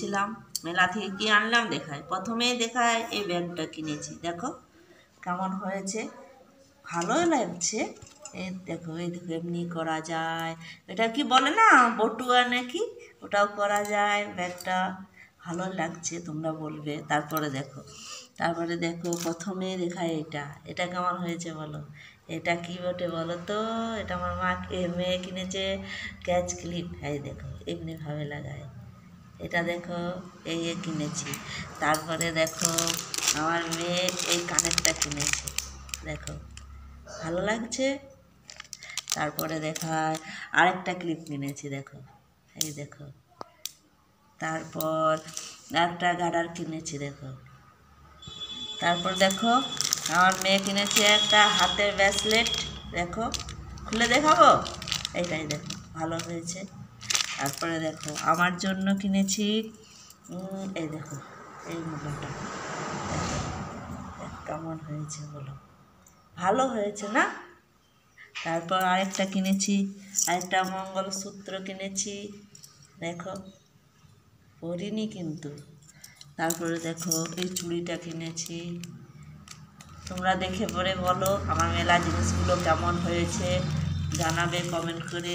গিয়েছিলাম, মেলা থেকে কি আনলাম দেখায়। প্রথমেই দেখায় এই ব্যাগটা কিনেছি, দেখো কেমন হয়েছে, ভালোই লাগছে। এই দেখো এমনি করা যায়, এটা কি বলে না বটুয়া নাকি, ওটাও করা যায়। ব্যাগটা ভালো লাগছে, তোমরা বলবে। তারপরে দেখো প্রথমে দেখায় এটা কেমন হয়েছে বলো। এটা কি বটে বলো তো, এটা আমার মেয়ে কিনেছে ক্যাচ ক্লিপ। এই দেখো এমনিভাবে লাগায়। এটা দেখো এই কিনেছি। তারপরে দেখো আমার মেয়ে এই কানেরটা কিনেছে, দেখো ভালো লাগছে। তারপরে দেখায় আরেকটা ক্লিপ কিনেছি, দেখো এই দেখো। তারপর একটা গার্ডার কিনেছি, দেখো। তারপর দেখো আমার মেয়ে কিনেছে একটা হাতের ব্রেসলেট, দেখো খুলে দেখাবো। এইটাই দেখো ভালো হয়েছে। তারপরে দেখো আমার জন্য কিনেছি এই দেখো এই মুলাটা, কেমন হয়েছে বলো, ভালো হয়েছে না। তারপর আরেকটা কিনেছি, আরেকটা মঙ্গলসূত্র কিনেছি, দেখো পরিনি কিন্তু। তারপরে দেখো এই চুড়িটা কিনেছি। তোমরা দেখে পরে বলো আমার মেলা জিনিসগুলো কেমন হয়েছে, জানাবে কমেন্ট করে।